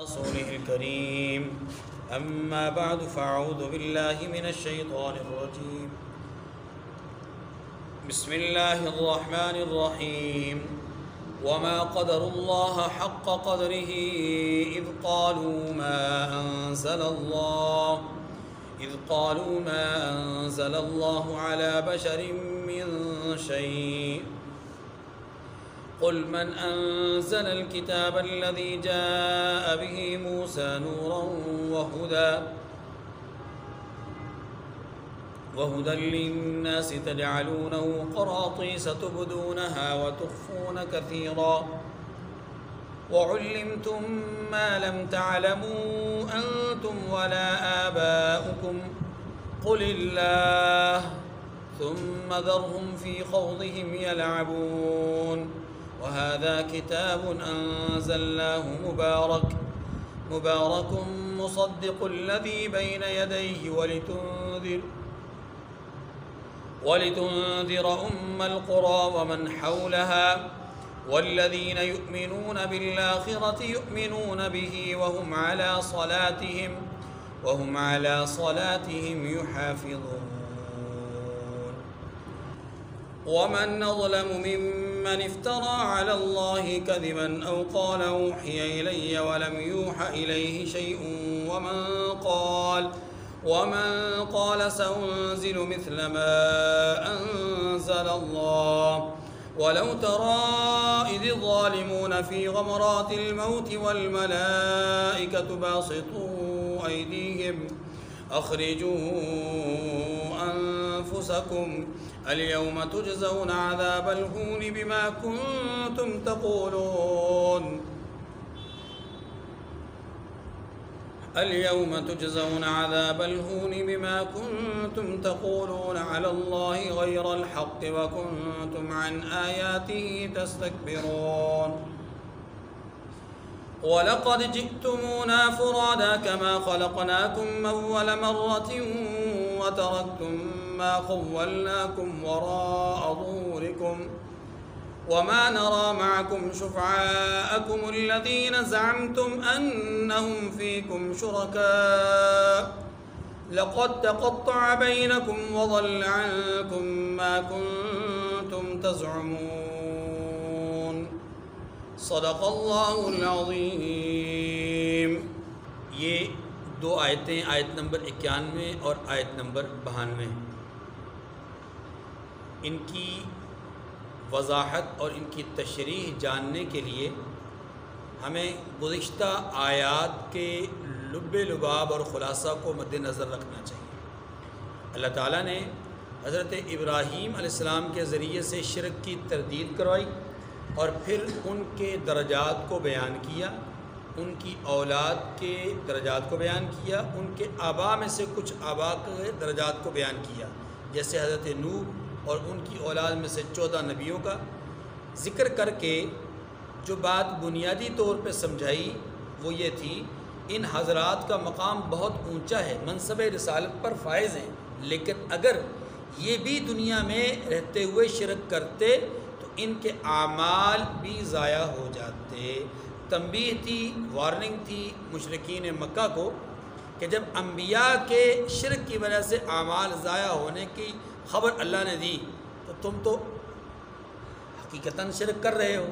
رسوله الكريم أما بعد فأعوذ بالله من الشيطان الرجيم بسم الله الرحمن الرحيم وما قدر الله حق قدره إذ قالوا ما أنزل الله على بشر من شيء قل من أنزل الكتاب الذي جاء به موسى نورا وهدى للناس تجعلونه قراطيس تبدونها وتخفون كثيرا وعلمتم ما لم تعلموا أنتم ولا آباؤكم قل الله ثم ذرهم في خوضهم يلعبون وهذا كتاب أنزلناه مبارك مصدق الذي بين يديه ولتنذر أم القرى ومن حولها والذين يؤمنون بالآخرة يؤمنون به وهم على صلاتهم يحافظون ومن أظلم ممن افترى على الله كذبا أو قال أوحي إلي ولم يوحى إليه شيء ومن قال سأنزل مثل ما أنزل الله ولو ترى إذ الظالمون في غمرات الموت والملائكة باسطوا أيديهم أخرجوا أنفسكم اليوم تجزون عذاب الهون بما كنتم تقولون على الله غير الحق وكنتم عن آياته تستكبرون ولقد جئتمونا فرادا كما خلقناكم أول مرة وتركتم ما خولناكم وراء ظهوركم وما نرى معكم شفعاءكم الذين زعمتم أنهم فيكم شركاء لقد تقطع بينكم وضل عنكم ما كنتم تزعمون صدق اللہ العظیم۔ یہ دو آیتیں، آیت نمبر 91 اور آیت نمبر 92، ان کی وضاحت اور ان کی تشریح جاننے کے لیے ہمیں گزشتہ آیات کے لب لباب اور خلاصہ کو مد نظر رکھنا چاہیے۔ اللہ تعالیٰ نے حضرت ابراہیم علیہ السلام کے ذریعے سے شرک کی تردید کروائی اور پھر ان کے درجات کو بیان کیا، ان کی اولاد کے درجات کو بیان کیا، ان کے آبا میں سے کچھ آبا کے درجات کو بیان کیا، جیسے حضرت نوح اور ان کی اولاد میں سے 14 نبیوں کا ذکر کر کے جو بات بنیادی طور پہ سمجھائی وہ یہ تھی، ان حضرات کا مقام بہت اونچا ہے، منصب رسالت پر فائز ہیں، لیکن اگر یہ بھی دنیا میں رہتے ہوئے شرک کرتے تو ان کے اعمال بھی ضائع ہو جاتے۔ تنبیہ تھی، وارننگ تھی مشرکین مکہ کو کہ جب انبیاء کے شرک کی وجہ سے اعمال ضائع ہونے کی خبر اللہ نے دی تو تم تو حقیقتاً شرک کر رہے ہو،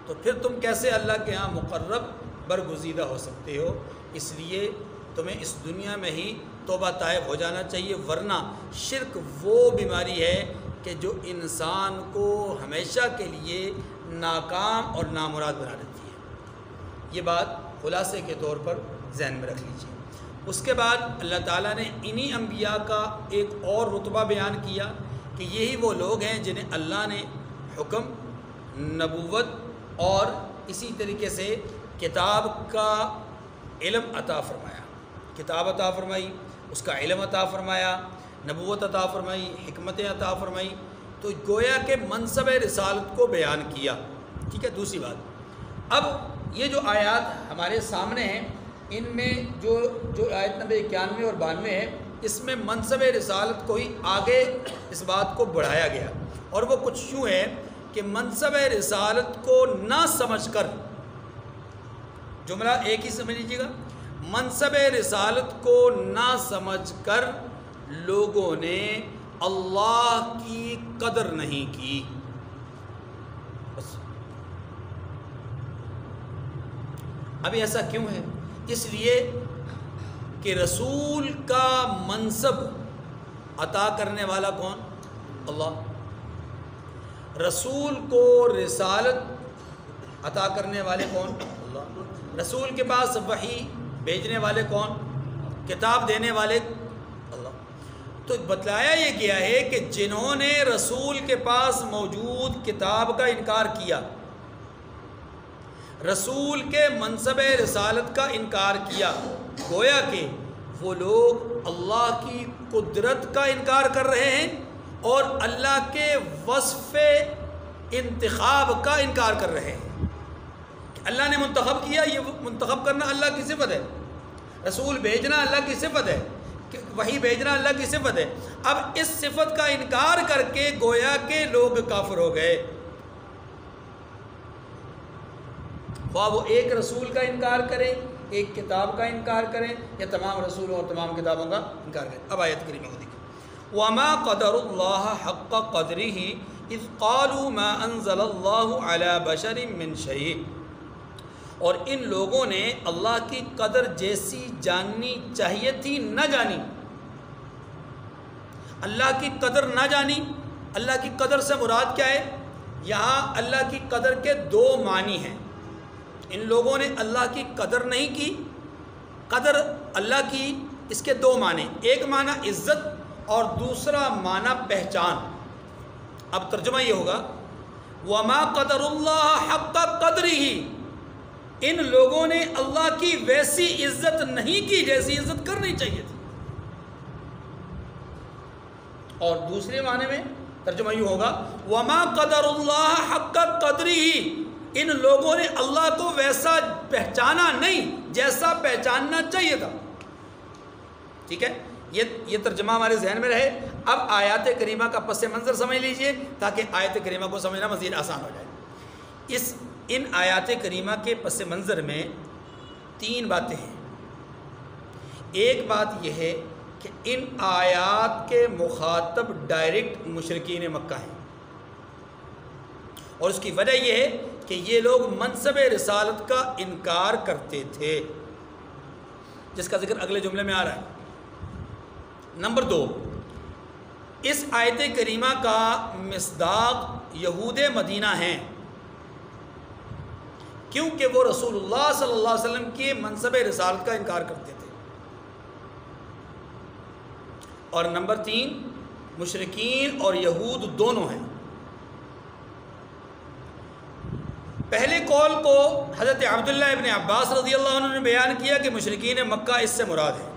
تو پھر تم کیسے اللہ کے ہاں مقرب برگزیدہ ہو سکتے ہو؟ اس لیے تمہیں اس دنیا میں ہی توبہ طائب ہو جانا چاہیے، ورنہ شرک وہ بیماری ہے کہ جو انسان کو ہمیشہ کے لیے ناکام اور نامراد بنا دیتی ہے۔ یہ بات خلاصے کے طور پر ذہن میں رکھ لیجیے۔ اس کے بعد اللہ تعالیٰ نے انہی انبیاء کا ایک اور رتبہ بیان کیا کہ یہی وہ لوگ ہیں جنہیں اللہ نے حکم، نبوت اور اسی طریقے سے کتاب کا علم عطا فرمایا، کتاب عطا فرمائی، اس کا علم عطا فرمایا، نبوت عطا فرمائی، حکمتیں عطا فرمائی، تو گویا کہ منصب رسالت کو بیان کیا۔ ٹھیک ہے، دوسری بات، اب یہ جو آیات ہمارے سامنے ہیں ان میں جو آیت نمبر 91 اور 92 ہے، اس میں منصب رسالت کو ہی آگے اس بات کو بڑھایا گیا، اور وہ کچھ یوں ہے کہ منصب رسالت کو نہ سمجھ کر جملہ ایک ہی سمجھ لیجیے گا، منصب رسالت کو نہ سمجھ کر لوگوں نے اللہ کی قدر نہیں کی. بس. ابھی ایسا کیوں ہے؟ اس لیے کہ رسول کا منصب عطا کرنے والا کون؟ اللہ. رسول کو رسالت عطا کرنے والے کون؟ اللہ. رسول کے پاس وحی بھیجنے والے کون؟ کتاب دینے والے اللہ. تو بتلایا یہ گیا ہے کہ جنہوں نے رسول کے پاس موجود کتاب کا انکار کیا، رسول کے منصب رسالت کا انکار کیا، گویا کہ وہ لوگ اللہ کی قدرت کا انکار کر رہے ہیں اور اللہ کے وصف انتخاب کا انکار کر رہے ہیں کہ اللہ نے منتخب کیا. یہ منتخب کرنا اللہ کی صفت ہے، رسول بھیجنا اللہ کی صفت ہے، وحی بھیجنا اللہ کی صفت ہے. اب اس صفت کا انکار کر کے گویا کہ لوگ کافر ہو گئے. خواہ وہ ایک رسول کا انکار کریں، ایک کتاب کا انکار کریں، یا تمام رسولوں اور تمام کتابوں کا انکار کریں. اب آیت کریمہ کو دیکھیں. وَمَا قَدَرُ اللَّهَ حَقَّ قَدْرِهِ اِذْ قَالُوا مَا أَنزَلَ اللَّهُ عَلَى بَشَرٍ مِّن شَيْءٍ. اور ان لوگوں نے اللہ کی قدر جیسی جاننی چاہیے تھی نہ جانی. اللہ کی قدر نہ جانی. اللہ کی قدر سے مراد کیا ہے؟ یہاں اللہ کی قدر کے دو معنی ہیں. ان لوگوں نے اللہ کی قدر نہیں کی. قدر اللہ کی اس کے دو معنی، ایک معنی عزت اور دوسرا معنی پہچان. اب ترجمہ یہ ہوگا وَمَا قَدَرُ اللَّهَ حَقَّ قَدْرِهِ. ان لوگوں نے اللہ کی ویسی عزت نہیں کی جیسی عزت کرنی چاہیے تھی. اور دوسرے معنی میں ترجمہ یہ ہوگا وَمَا قَدَرُ اللَّهَ حَقَّ قَدْرِهِ. ان لوگوں نے اللہ کو ویسا پہچانا نہیں جیسا پہچاننا چاہیے تھا. ٹھیک ہے، یہ ترجمہ ہمارے ذہن میں رہے. اب آیات کریمہ کا پس منظر سمجھ لیجئے تاکہ آیت کریمہ کو سمجھنا مزید آسان ہو جائے. ان آیات کریمہ کے پس منظر میں تین باتیں ہیں. ایک بات یہ ہے کہ ان آیات کے مخاطب ڈائریکٹ مشرکین مکہ ہیں، اور اس کی وجہ یہ ہے کہ یہ لوگ منصب رسالت کا انکار کرتے تھے، جس کا ذکر اگلے جملے میں آ رہا ہے. نمبر دو، اس آیت کریمہ کا مصداق یہود مدینہ ہیں، کیونکہ وہ رسول اللہ صلی اللہ علیہ وسلم کے منصب رسالت کا انکار کرتے تھے. اور نمبر تین، مشرکین اور یہود دونوں ہیں. پہلے قول کو حضرت عبداللہ ابن عباس رضی اللہ عنہ نے بیان کیا کہ مشرکین مکہ اس سے مراد ہے،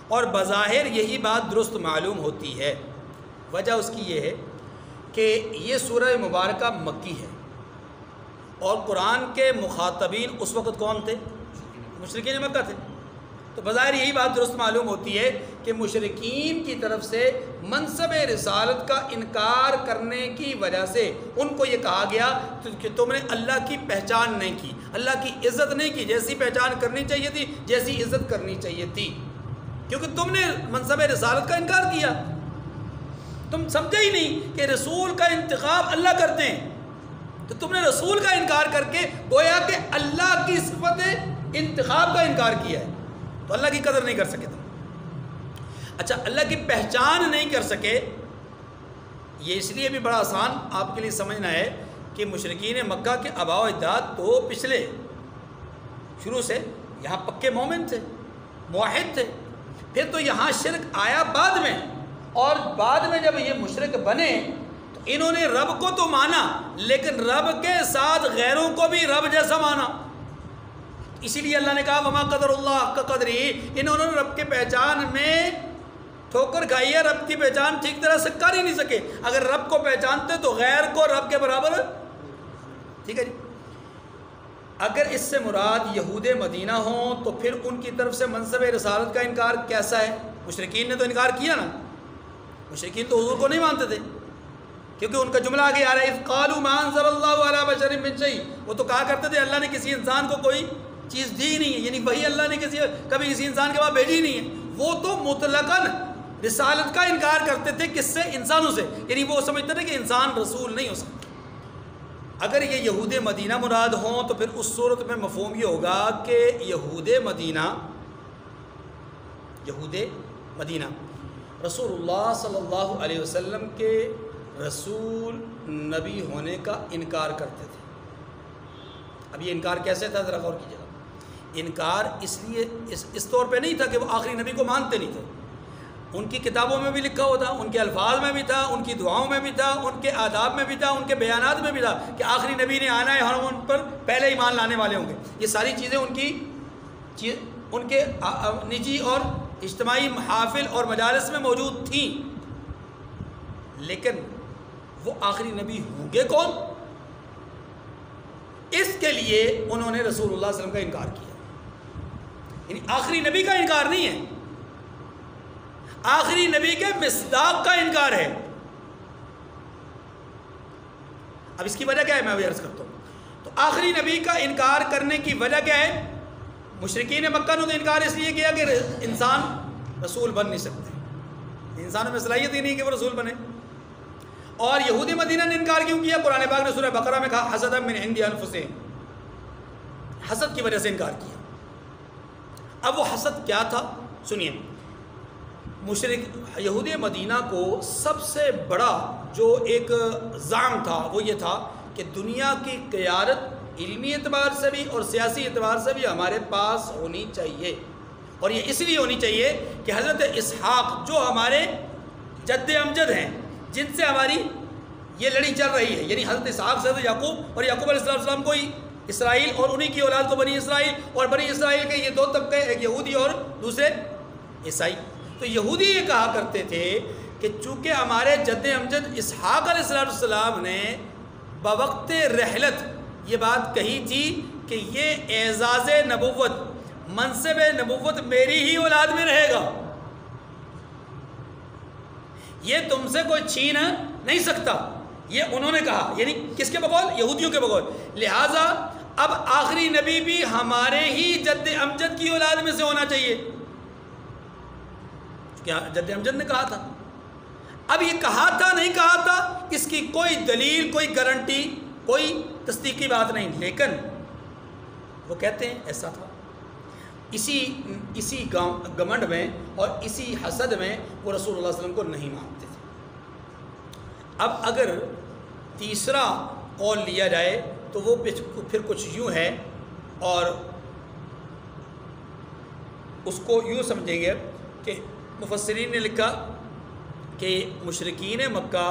اور بظاہر یہی بات درست معلوم ہوتی ہے. وجہ اس کی یہ ہے کہ یہ سورہ مبارکہ مکی ہے، اور قرآن کے مخاطبین اس وقت کون تھے؟ مشرکین مکہ تھے. تو بظاہر یہی بات درست معلوم ہوتی ہے کہ مشرکین کی طرف سے منصب رسالت کا انکار کرنے کی وجہ سے ان کو یہ کہا گیا کہ تم نے اللہ کی پہچان نہیں کی، اللہ کی عزت نہیں کی جیسی پہچان کرنی چاہیے تھی، جیسی عزت کرنی چاہیے تھی، کیونکہ تم نے منصب رسالت کا انکار کیا. تم سمجھے ہی نہیں کہ رسول کا انتخاب اللہ کرتے ہیں، تو تم نے رسول کا انکار کر کے گویا کہ اللہ کی صفت انتخاب کا انکار کیا ہے، تو اللہ کی قدر نہیں کر سکے تم. اچھا، اللہ کی پہچان نہیں کر سکے، یہ اس لیے بھی بڑا آسان آپ کے لیے سمجھنا ہے کہ مشرکین مکہ کے آباء و اجداد تو پچھلے شروع سے یہاں پکے مومن تھے، موحد تھے. پھر تو یہاں شرک آیا بعد میں، اور بعد میں جب یہ مشرک بنے تو انہوں نے رب کو تو مانا، لیکن رب کے ساتھ غیروں کو بھی رب جیسا مانا. اسی لیے اللہ نے کہا وما قدر اللہ کا قدری. انہوں نے رب کے پہچان میں ٹھوکر کھائی ہے، رب کی پہچان ٹھیک طرح سے کر ہی نہیں سکے. اگر رب کو پہچانتے تو غیر کو رب کے برابر. ٹھیک ہے جی. اگر اس سے مراد یہود مدینہ ہوں تو پھر ان کی طرف سے منصب رسالت کا انکار کیسا ہے؟ مشرکین نے تو انکار کیا نا. مشرکین تو حضور کو نہیں مانتے تھے، کیونکہ ان کا جملہ آگے آ رہا ہے اذ قالوا ما انزل اللہ علی بشر من شیء. وہ تو کہا کرتے تھے اللہ نے کسی انسان کو کوئی چیز دی نہیں ہے، یعنی وہی اللہ نے کبھی کسی انسان کے پاس بھیجی نہیں ہے۔ وہ تو مطلقاً رسالت کا انکار کرتے تھے، کس سے؟ انسانوں سے، یعنی وہ سمجھتے تھے کہ انسان رسول نہیں ہو سکتا۔ اگر یہ یہود مدینہ مراد ہوں تو پھر اس صورت میں مفہوم یہ ہوگا کہ یہود مدینہ رسول اللہ صلی اللہ علیہ وسلم کے رسول نبی ہونے کا انکار کرتے تھے۔ اب یہ انکار کیسے تھا ذرا غور کیجیے گا۔ انکار اس لیے اس طور پہ نہیں تھا کہ وہ آخری نبی کو مانتے نہیں تھے، ان کی کتابوں میں بھی لکھا ہوا تھا، ان کے الفاظ میں بھی تھا، ان کی دعاؤں میں بھی تھا، ان کے آداب میں بھی تھا، ان کے بیانات میں بھی تھا کہ آخری نبی نے آنا ہے، ہم ان پر پہلے ایمان لانے والے ہوں گے۔ یہ ساری چیزیں ان کے نجی اور اجتماعی محافل اور مجالس میں موجود تھیں، لیکن وہ آخری نبی ہوں گے کون؟ اس کے لیے انہوں نے رسول اللہ صلی اللہ علیہ وسلم کا انکار کیا، یعنی آخری نبی کا انکار نہیں ہے، آخری نبی کے مصداق کا انکار ہے۔ اب اس کی وجہ کیا ہے میں عرض کرتا ہوں۔ تو آخری نبی کا انکار کرنے کی وجہ کیا ہے؟ مشرکین مکہ نے تو انکار اس لیے کیا کہ انسان رسول بن نہیں سکتے، انسانوں میں صلاحیت ہی نہیں کہ وہ رسول بنے۔ اور یہود مدینہ نے انکار کیوں کیا؟ قرآن پاک نے سورہ بقرہ میں کہا حسدا من عند انفسہم، حسد کی وجہ سے انکار کیا۔ اب وہ حسد کیا تھا سنیے۔ یہود مدینہ کو سب سے بڑا جو ایک زعم تھا وہ یہ تھا کہ دنیا کی قیادت علمی اعتبار سے بھی اور سیاسی اعتبار سے بھی ہمارے پاس ہونی چاہیے، اور یہ اس لیے ہونی چاہیے کہ حضرت اسحاق جو ہمارے جد امجد ہیں، جن سے ہماری یہ لڑی چل رہی ہے، یعنی حضرت اسحاق سے حضرت یعقوب، اور یعقوب علیہ السلام کو اسرائیل اور انہی کی اولاد کو بنی اسرائیل، اور بنی اسرائیل کے یہ دو طبقے، ایک یہودی اور دوسرے عیسائی۔ تو یہودی یہ کہا کرتے تھے کہ چونکہ ہمارے جد امجد اسحاق علیہ السلام نے بوقت رحلت یہ بات کہی تھی کہ یہ اعزاز نبوت، منصب نبوت میری ہی اولاد میں رہے گا، یہ تم سے کوئی چھین نہیں سکتا، یہ انہوں نے کہا، یعنی کس کے بقول؟ یہودیوں کے بقول۔ لہٰذا اب آخری نبی بھی ہمارے ہی جد امجد کی اولاد میں سے ہونا چاہیے، کیا جد امجد نے کہا تھا۔ اب یہ کہا تھا نہیں کہا تھا اس کی کوئی دلیل، کوئی گارنٹی، کوئی تصدیقی بات نہیں، لیکن وہ کہتے ہیں ایسا تھا۔ اسی گمنڈ میں اور اسی حسد میں وہ رسول اللہ صلی اللہ علیہ وسلم کو نہیں مانتے تھے۔ اب اگر تیسرا قول لیا جائے تو وہ پھر کچھ یوں ہے، اور اس کو یوں سمجھیں گے کہ مفسرین نے لکھا کہ مشرکین مکہ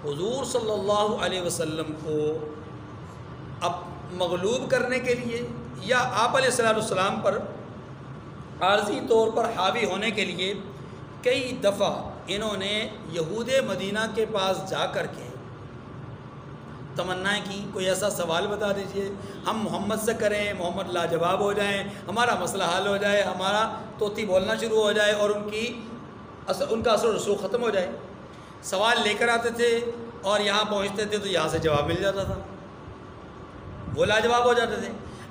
حضور صلی اللہ علیہ وسلم کو اب مغلوب کرنے کے لیے یا آپ علیہ السلام پر عارضی طور پر حاوی ہونے کے لیے کئی دفعہ انہوں نے یہود مدینہ کے پاس جا کر کے تمنائیں کی، کوئی ایسا سوال بتا دیجئے ہم محمد سے کریں، محمد لاجواب ہو جائیں، ہمارا مسئلہ حل ہو جائے، ہمارا طوطی بولنا شروع ہو جائے اور ان کا اثر و رسوخ ختم ہو جائے۔ سوال لے کر آتے تھے اور یہاں پہنچتے تھے تو یہاں سے جواب مل جاتا تھا، وہ لاجواب ہو جاتے تھے۔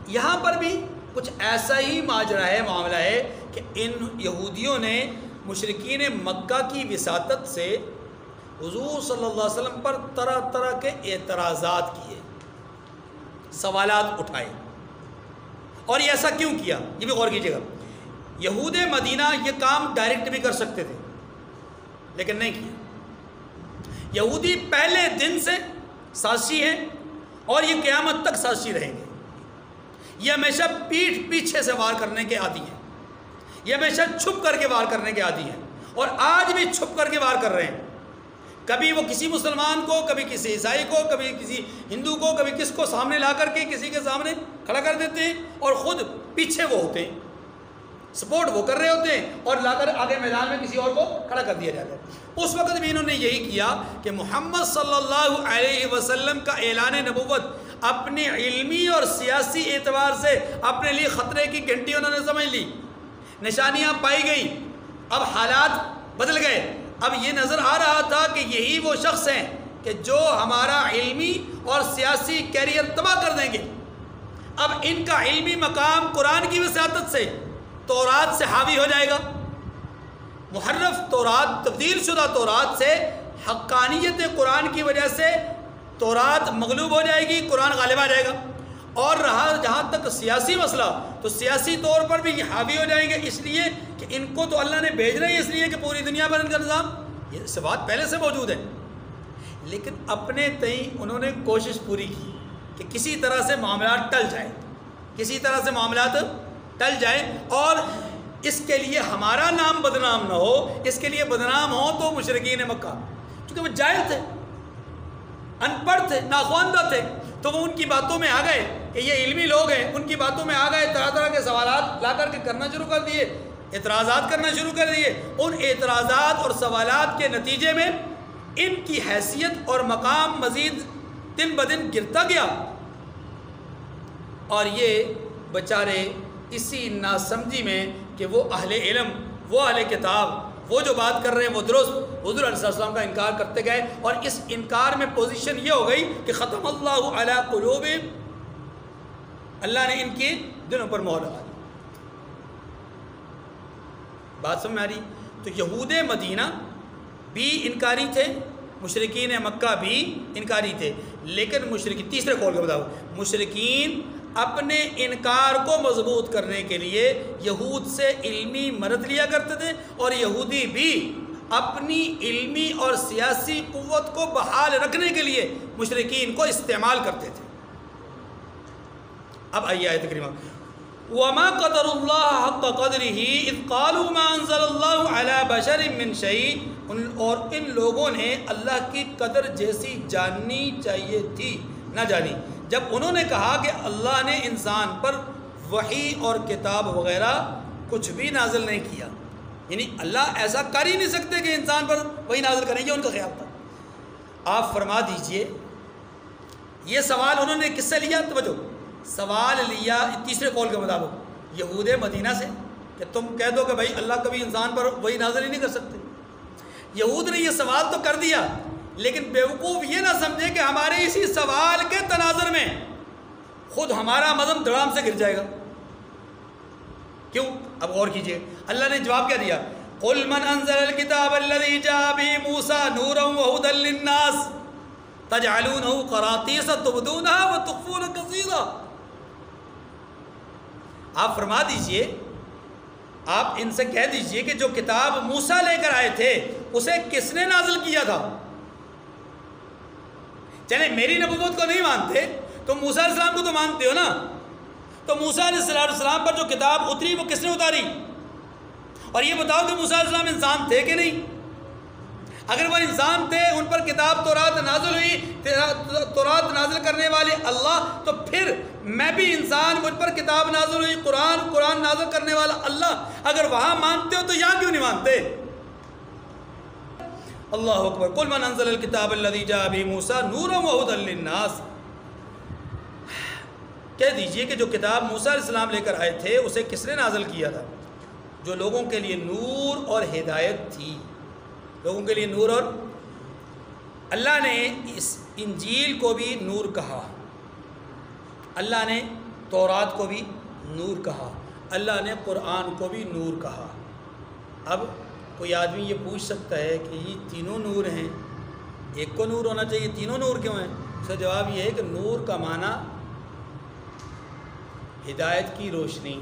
یہاں پر بھی کچھ ایسا ہی ماجرا ہے، معاملہ ہے کہ ان یہودیوں نے مشرکین مکہ کی وساطت سے حضور صلی اللہ علیہ وسلم پر طرح طرح کے اعتراضات کیے، سوالات اٹھائے۔ اور یہ ایسا کیوں کیا یہ بھی غور کیجیے گا۔ یہود مدینہ یہ کام ڈائریکٹ بھی کر سکتے تھے لیکن نہیں کیا۔ یہودی پہلے دن سے سازشی ہیں اور یہ قیامت تک سازشی رہیں گے، یہ ہمیشہ پیچھے سے وار کرنے کے عادی ہیں، یہ ہمیشہ چھپ کر کے وار کرنے کے عادی ہیں، اور آج بھی چھپ کر کے وار کر رہے ہیں۔ کبھی وہ کسی مسلمان کو، کبھی کسی عیسائی کو، کبھی کسی ہندو کو، کبھی کس کو سامنے لا کر کے کسی کے سامنے کھڑا کر دیتے ہیں، اور خود پیچھے وہ ہوتے ہیں، سپورٹ وہ کر رہے ہوتے ہیں، اور لا کر آگے میدان میں کسی اور کو کھڑا کر دیا جاتا ہے۔ اس وقت بھی انہوں نے یہی کیا کہ محمد صلی اللہ علیہ وسلم کا اعلان نبوت اپنی علمی اور سیاسی اعتبار سے اپنے لیے خطرے کی گھنٹی انہوں نے سمجھ لی، نشانیاں پائی گئیں، اب حالات بدل گئے، اب یہ نظر آ رہا تھا کہ یہی وہ شخص ہیں کہ جو ہمارا علمی اور سیاسی کیریئر تباہ کر دیں گے۔ اب ان کا علمی مقام قرآن کی وساطت سے تورات سے حاوی ہو جائے گا، محرف تورات، تبدیل شدہ تورات سے حقانیت قرآن کی وجہ سے تورات مغلوب ہو جائے گی، قرآن غالب آ جائے گا۔ اور رہا جہاں تک سیاسی مسئلہ، تو سیاسی طور پر بھی یہ حاوی ہو جائیں گے، اس لیے کہ ان کو تو اللہ نے بھیجنا ہی اس لیے کہ پوری دنیا پر ان کا نظام، یہ صفات پہلے سے موجود ہے، لیکن اپنے تئیں انہوں نے کوشش پوری کی کہ کسی طرح سے معاملات ٹل جائیں، کسی طرح سے معاملات ٹل جائیں، اور اس کے لیے ہمارا نام بدنام نہ ہو، اس کے لیے بدنام ہو تو مشرکین مکہ، کیونکہ وہ جاہل تھے، ان پڑھ تھے، ناخواندہ تھے، تو وہ ان کی باتوں میں آ گئے کہ یہ علمی لوگ ہیں، ان کی باتوں میں آ گئے، طرح طرح کے سوالات لا کر کے کرنا شروع کر دیے، اعتراضات کرنا شروع کر دیے۔ ان اعتراضات اور سوالات کے نتیجے میں ان کی حیثیت اور مقام مزید دن بدن گرتا گیا، اور یہ بیچارے اسی ناسمجھی میں کہ وہ اہل علم، وہ اہل کتاب، وہ جو بات کر رہے ہیں وہ درست، حضور علیہ السلام کا انکار کرتے گئے، اور اس انکار میں پوزیشن یہ ہو گئی کہ ختم اللہ علی قلوبہم، اللہ نے ان کے دلوں پر مہر لگا دی۔ بات سمجھ میں آ رہی؟ تو یہود مدینہ بھی انکاری تھے، مشرکین مکہ بھی انکاری تھے، لیکن مشرکین، تیسرے قول کے مطابق مشرکین اپنے انکار کو مضبوط کرنے کے لیے یہود سے علمی مدد لیا کرتے تھے، اور یہودی بھی اپنی علمی اور سیاسی قوت کو بحال رکھنے کے لیے مشرکین کو استعمال کرتے تھے۔ اب آئیے آیت کریمہ، وَمَا قَدَرُ اللَّهَ حَقَّ قَدْرِهِ إِذْ قَالُوا مَا أَنزَلَ اللَّهُ عَلَى بَشَرٍ مِّن شَيْءٍ، اور ان لوگوں نے اللہ کی قدر جیسی جاننی چاہیے تھی نہ جانی جب انہوں نے کہا کہ اللہ نے انسان پر وحی اور کتاب وغیرہ کچھ بھی نازل نہیں کیا، یعنی اللہ ایسا کر ہی نہیں سکتے کہ انسان پر وحی نازل کریں، یہ ان کا خیال تھا۔ آپ فرما دیجئے، یہ سوال انہوں نے کس سے لیا؟ توجہ، سوال لیا تیسرے قول کے مطابق یہود مدینہ سے، کہ تم کہہ دو کہ بھائی اللہ کبھی انسان پر وحی نازل ہی نہیں کر سکتے۔ یہود نے یہ سوال تو کر دیا، لیکن بیوقوف یہ نہ سمجھے کہ ہمارے اسی سوال کے تناظر میں خود ہمارا مذہب دھڑام سے گر جائے گا۔ کیوں؟ اب غور کیجئے، اللہ نے جواب کیا دیا، قُلْ مَنْ أَنزَلَ الْكِتَابَ الَّذِي جَاءَ بِهِ مُوسَىٰ نُورًا وَهُدًى لِّلنَّاسِ تَجْعَلُونَهُ قَرَاطِيسَ تُبْدُونَهَا وَتُخْفُونَ كَثِيرًا۔ آپ فرما دیجئے، آپ ان سے کہہ دیجئے کہ جو کتاب موسیٰ لے کر آئے تھے اسے کس نے نازل کیا تھا؟ چلیں میری نبوت کو نہیں مانتے تو موسیٰ علیہ السلام کو تو مانتے ہو نا، تو موسیٰ علیہ السلام پر جو کتاب اتری وہ کس نے اتاری؟ اور یہ بتاؤ کہ موسیٰ علیہ السلام انسان تھے کہ نہیں؟ اگر وہ انسان تھے، ان پر کتاب تورات نازل ہوئی، تورات نازل کرنے والے اللہ، تو پھر میں بھی انسان، مجھ پر کتاب نازل ہوئی، قرآن نازل کرنے والا اللہ، اگر وہاں مانتے ہو تو یہاں کیوں نہیں مانتے؟ اللہ اکبر۔ قُلْ مَنْ أَنزَلَ الْكِتَابَ الَّذِي جَاءَ بِهِ مُوسَىٰ نُورًا وَهُدًى لِّلنَّاسِ، کہہ دیجئے کہ جو کتاب موسیٰ علیہ السلام لے کر آئے تھے اسے کس نے نازل کیا تھا؟ جو لوگوں کے لیے نور اور ہدایت تھی، لوگوں کے لیے نور، اور اللہ نے اس انجیل کو بھی نور کہا، اللہ نے تورات کو بھی نور کہا، اللہ نے قرآن کو بھی نور کہا۔ اب کوئی آدمی یہ پوچھ سکتا ہے کہ یہ تینوں نور ہیں، ایک کو نور ہونا چاہیے، تینوں نور کیوں ہیں؟ اس کا جواب یہ ہے کہ نور کا معنی ہدایت کی روشنی،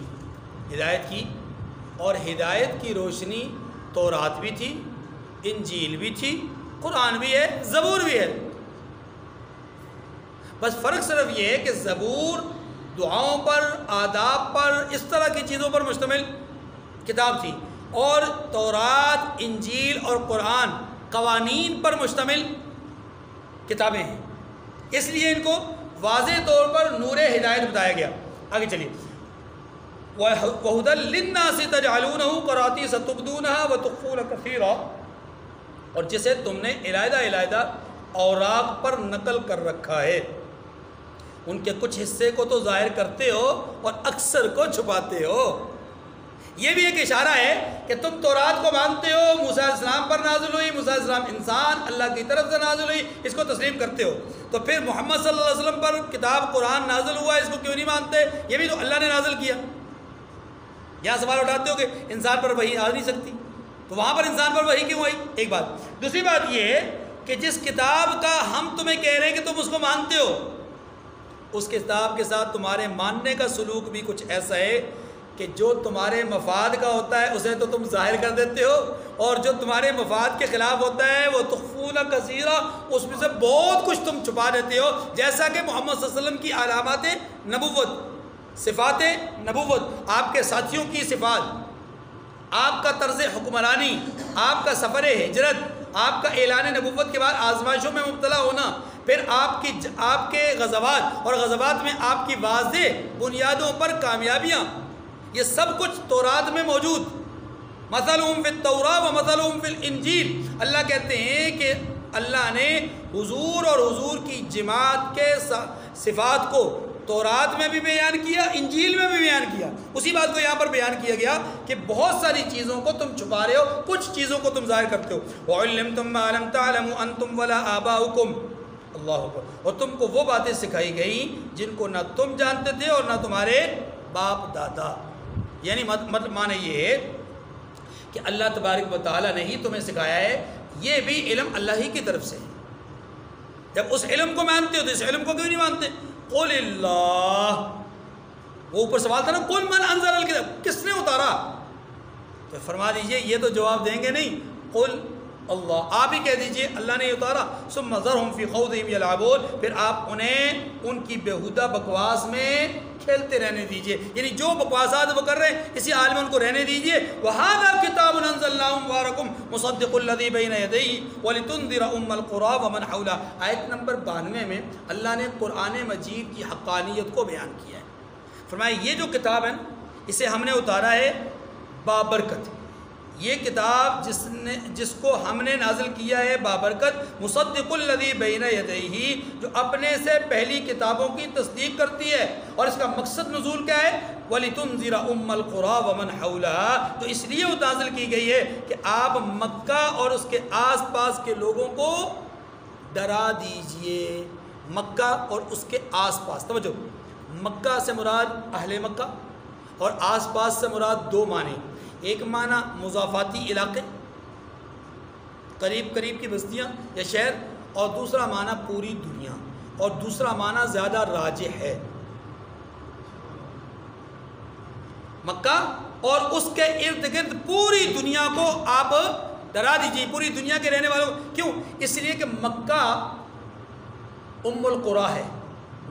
ہدایت کی، اور ہدایت کی روشنی تورات بھی تھی، انجیل بھی تھی، قرآن بھی ہے، زبور بھی ہے۔ بس فرق صرف یہ ہے کہ زبور دعاؤں پر، آداب پر، اس طرح کی چیزوں پر مشتمل کتاب تھی، اور تورات، انجیل اور قرآن قوانین پر مشتمل کتابیں ہیں، اس لیے ان کو واضح طور پر نور ہدایت بتایا گیا۔ آگے چلیے، وَهُدًى لِّلنَّاسِ تَجْعَلُونَهُ قَرَاطِيسَ تُبْدُونَهَا وَتُخْفُونَ كَثِيرًا، اور جسے تم نے علیحدہ اوراق پر نقل کر رکھا ہے، ان کے کچھ حصے کو تو ظاہر کرتے ہو اور اکثر کو چھپاتے ہو۔ یہ بھی ایک اشارہ ہے کہ تم تورات کو مانتے ہو، موسیٰ علیہ السلام پر نازل ہوئی، موسیٰ علیہ السلام انسان اللہ کی طرف سے نازل ہوئی، اس کو تسلیم کرتے ہو، تو پھر محمد صلی اللہ علیہ وسلم پر کتاب قرآن نازل ہوا، اس کو کیوں نہیں مانتے؟ یہ بھی تو اللہ نے نازل کیا۔ یہاں سوال اٹھاتے ہو کہ انسان پر وحی آ نہیں سکتی، تو وہاں پر انسان پر وحی کیوں آئی؟ ایک بات۔ دوسری بات یہ ہے کہ جس کتاب کا ہم تمہیں کہہ رہے ہیں کہ تم اس کو مانتے ہو، اس کتاب کے ساتھ تمہارے ماننے کا سلوک بھی کچھ ایسا ہے کہ جو تمہارے مفاد کا ہوتا ہے اسے تو تم ظاہر کر دیتے ہو، اور جو تمہارے مفاد کے خلاف ہوتا ہے وہ تخفون کثیرہ، اس میں سے بہت کچھ تم چھپا دیتے ہو، جیسا کہ محمد صلی اللہ علیہ وسلم کی علامات نبوت، صفات نبوت، آپ کے ساتھیوں کی صفات، آپ کا طرز حکمرانی، آپ کا سفر ہجرت، آپ کا اعلان نبوت کے بعد آزمائشوں میں مبتلا ہونا، پھر آپ کے غزوات، اور غزوات میں آپ کی واضح بنیادوں پر کامیابیاں، یہ سب کچھ تورات میں موجود۔ مثلہم فی التوراۃ و مثلہم فی الانجیل، اللہ کہتے ہیں کہ اللہ نے حضور اور حضور کی جماعت کے صفات کو تورات میں بھی بیان کیا، انجیل میں بھی بیان کیا۔ اسی بات کو یہاں پر بیان کیا گیا کہ بہت ساری چیزوں کو تم چھپا رہے ہو، کچھ چیزوں کو تم ظاہر کرتے ہو۔ وَعُلِّمْتُم مَّا لَمْ تَعْلَمُوا أَنتُمْ وَلَا آبَاؤُكُمْ، اللہ اکبر، اور تم کو وہ باتیں سکھائی گئیں جن کو نہ تم جانتے تھے اور نہ تمہارے باپ دادا۔ یعنی مطلب معنی یہ ہے کہ اللہ تبارک و تعالیٰ نے ہی تمہیں سکھایا ہے، یہ بھی علم اللہ ہی کی طرف سے ہے۔ جب اس علم کو مانتے ہو تو اس علم کو کیوں نہیں مانتے؟ قل اللہ، وہ اوپر سوال تھا نا، قل من انزل الکتاب، کس نے اتارا؟ تو فرما دیجئے یہ تو جواب دیں گے نہیں، قل اللہ، آپ ہی کہہ دیجئے اللہ نے اتارا۔ ثم ذرہم فی خوضہم یلعبون، پھر آپ انہیں ان کی بیہودہ بکواس میں کھیلتے رہنے دیجئے، یعنی جو بکواسات وہ کر رہے ہیں اسی حال میں ان کو رہنے دیجئے۔ وَهَذَا كِتَابٌ أَنزَلْنَاهُ مُبَارَكٌ مُصَدِّقُ الَّذِي بَيْنَ يَدَيْهِ وَلِتُنذِرَ أُمَّ الْقُرَىٰ وَمَنْ حَوْلَهَا۔ آیت نمبر 92 میں اللہ نے قرآن مجید کی حقانیت کو بیان کیا ہے۔ فرمایا یہ جو کتاب ہے اسے ہم نے اتارا ہے بابرکت، یہ کتاب جس کو ہم نے نازل کیا ہے بابرکت، مصدق الذی بین یدیہ، جو اپنے سے پہلی کتابوں کی تصدیق کرتی ہے، اور اس کا مقصد نزول کیا ہے؟ وَلِتُنذِرَ أُمَّ الْقُرَىٰ وَمَنْ حَوْلَهَا، تو اس لیے وہ نازل کی گئی ہے کہ آپ مکہ اور اس کے آس پاس کے لوگوں کو ڈرا دیجئے۔ مکہ اور اس کے آس پاس، توجہ، مکہ سے مراد اہل مکہ اور آس پاس سے مراد دو معنی، ایک معنی مضافاتی علاقے، قریب قریب کی بستیاں یا شہر، اور دوسرا معنی پوری دنیا، اور دوسرا معنی زیادہ راجح ہے، مکہ اور اس کے ارد گرد پوری دنیا کو آپ ڈرا دیجیے، پوری دنیا کے رہنے والوں۔ کیوں؟ اس لیے کہ مکہ ام القریٰ ہے۔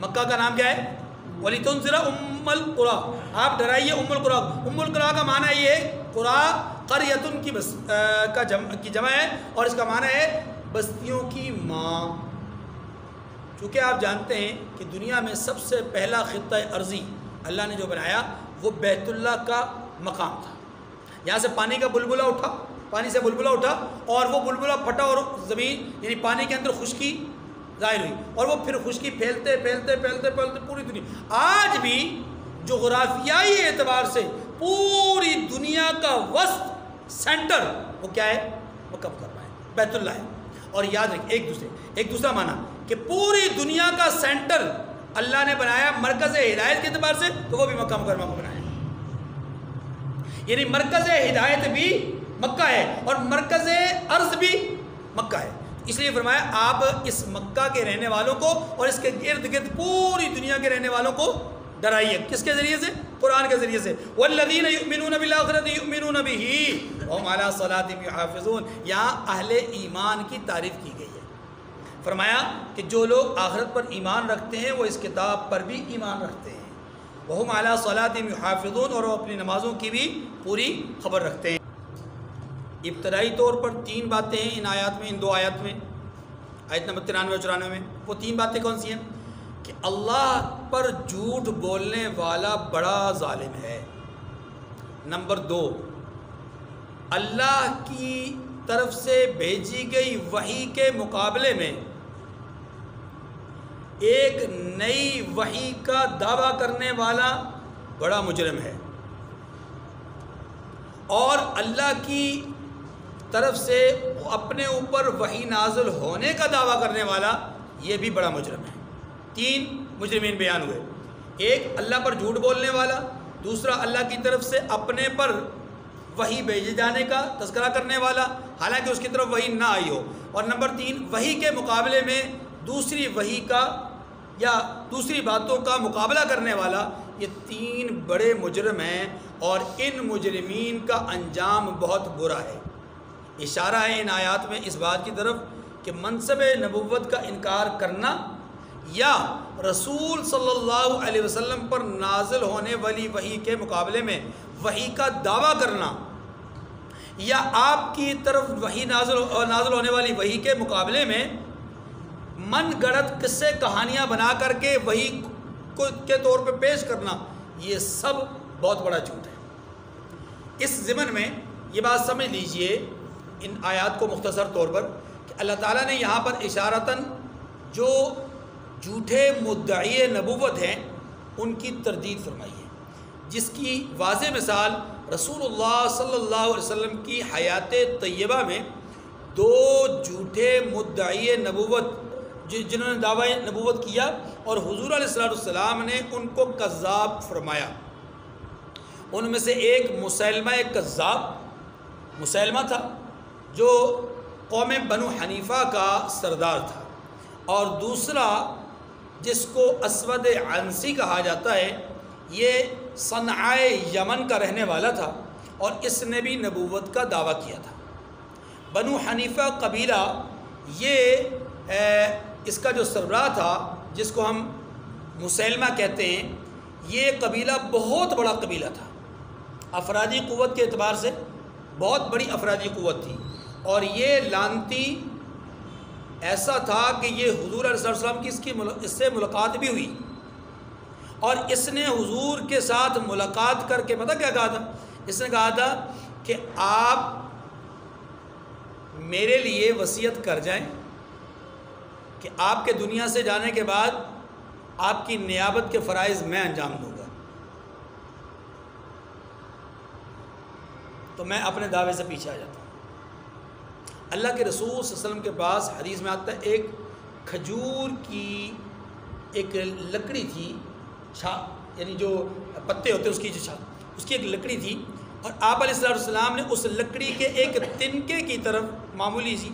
مکہ کا نام کیا ہے؟ وَلِتُنذِرَ أُمَّ الْقُرَىٰ، آپ ڈرائیے ام القریٰ۔ ام القریٰ کا معنی یہ ہے، قریٰ قریۃ کی جمع ہے، اور اس کا معنی ہے بستیوں کی ماں۔ چونکہ آپ جانتے ہیں کہ دنیا میں سب سے پہلا خطہ ارضی اللہ نے جو بنایا وہ بیت اللہ کا مقام تھا۔ یہاں سے پانی کا بلبلہ اٹھا، پانی سے بلبلہ اٹھا، اور وہ بلبلہ پھٹا اور زمین یعنی پانی کے اندر خشکی ظاہر ہوئی، اور وہ پھر خشکی پھیلتے پھیلتے پھیلتے پھیلتے پوری دنیا، آج بھی جغرافیائی اعتبار سے پوری دنیا کا وسط سینٹر وہ کیا ہے؟ مکہ مکرمہ ہے، بیت اللہ ہے۔ اور یاد رکھیں ایک دوسرا معنی کہ پوری دنیا کا سینٹر اللہ نے بنایا مرکز ہدایت کے اعتبار سے، تو وہ بھی مکہ مکرمہ کو بنایا، یعنی مرکز ہدایت بھی مکہ ہے اور مرکز ارض بھی مکہ ہے۔ اس لیے فرمایا آپ اس مکہ کے رہنے والوں کو اور اس کے ارد گرد پوری دنیا کے رہنے والوں کو ڈرائیے۔ کس کے ذریعے سے؟ قرآن کے ذریعے سے۔ وَالَّذِينَ يُؤْمِنُونَ بِالْآخِرَةِ يُؤْمِنُونَ بِهِ وَهُمْ عَلَىٰ صَلَاتِهِمْ يُحَافِظُونَ، یہاں اہل ایمان کی تعریف کی گئی ہے۔ فرمایا کہ جو لوگ آخرت پر ایمان رکھتے ہیں وہ اس کتاب پر بھی ایمان رکھتے ہیں، وَهُمْ عَلَىٰ صَلَاتِهِمْ يُحَافِظُونَ، اور وہ اپنی نمازوں کی بھی پوری خبر رکھتے ہیں۔ ابتدائی طور پر تین باتیں ہیں ان آیات میں، ان دو آیات میں، آیت نمبر 93 اور 94 میں۔ وہ تین باتیں کون سی ہیں؟ کہ اللہ پر جھوٹ بولنے والا بڑا ظالم ہے۔ نمبر 2، اللہ کی طرف سے بھیجی گئی وحی کے مقابلے میں ایک نئی وحی کا دعویٰ کرنے والا بڑا مجرم ہے۔ اور اللہ کی طرف سے اپنے اوپر وحی نازل ہونے کا دعویٰ کرنے والا یہ بھی بڑا مجرم ہے۔ 3 مجرمین بیان ہوئے، ایک اللہ پر جھوٹ بولنے والا، دوسرا اللہ کی طرف سے اپنے پر وحی بھیجے جانے کا تذکرہ کرنے والا حالانکہ اس کی طرف وحی نہ آئی ہو، اور نمبر 3 وحی کے مقابلے میں دوسری وحی کا یا دوسری باتوں کا مقابلہ کرنے والا۔ یہ 3 بڑے مجرم ہیں اور ان مجرمین کا انجام بہت برا ہے۔ اشارہ ہے ان آیات میں اس بات کی طرف کہ منصب نبوت کا انکار کرنا یا رسول صلی اللہ علیہ وسلم پر نازل ہونے والی وحی کے مقابلے میں وحی کا دعویٰ کرنا، یا آپ کی طرف وحی نازل ہونے والی وحی کے مقابلے میں من گڑت قصے کہانیاں بنا کر کے وحی کے طور پہ پیش کرنا، یہ سب بہت بڑا جھوٹ ہے۔ اس ضمن میں یہ بات سمجھ لیجئے ان آیات کو مختصر طور پر کہ اللہ تعالیٰ نے یہاں پر اشارتاً جو جھوٹے مدعی نبوت ہیں ان کی تردید فرمائی ہے، جس کی واضح مثال رسول اللہ صلی اللہ علیہ وسلم کی حیات طیبہ میں 2 جھوٹے مدعی نبوت جنہوں نے دعوی نبوت کیا اور حضور علیہ السلام نے ان کو کذاب فرمایا۔ ان میں سے ایک مسیلمہ کذاب مسیلمہ تھا جو قوم بنو حنیفہ کا سردار تھا، اور دوسرا جس کو اسود عنسی کہا جاتا ہے یہ صنعاء یمن کا رہنے والا تھا اور اس نے بھی نبوت کا دعویٰ کیا تھا۔ بنو حنیفہ قبیلہ یہ اس کا جو سربراہ تھا جس کو ہم مسیلمہ کہتے ہیں، یہ قبیلہ بہت بڑا قبیلہ تھا، افرادی قوت کے اعتبار سے بہت بڑی افرادی قوت تھی، اور یہ لانتی ایسا تھا کہ یہ حضور علیہ السلام کی اس سے ملاقات بھی ہوئی، اور اس نے حضور کے ساتھ ملاقات کر کے پتہ کیا کہا تھا؟ اس نے کہا تھا کہ آپ میرے لیے وصیت کر جائیں کہ آپ کے دنیا سے جانے کے بعد آپ کی نیابت کے فرائض میں انجام دوں گا، تو میں اپنے دعوے سے پیچھے آ جاتا ہوں۔ اللہ کے رسول صلی اللہ علیہ وسلم کے پاس حدیث میں آتا ہے ایک کھجور کی ایک لکڑی تھی، یعنی جو پتے ہوتے اس کی جو اس کی ایک لکڑی تھی، اور آپ علیہ السلام نے اس لکڑی کے ایک تنکے کی طرف، معمولی سی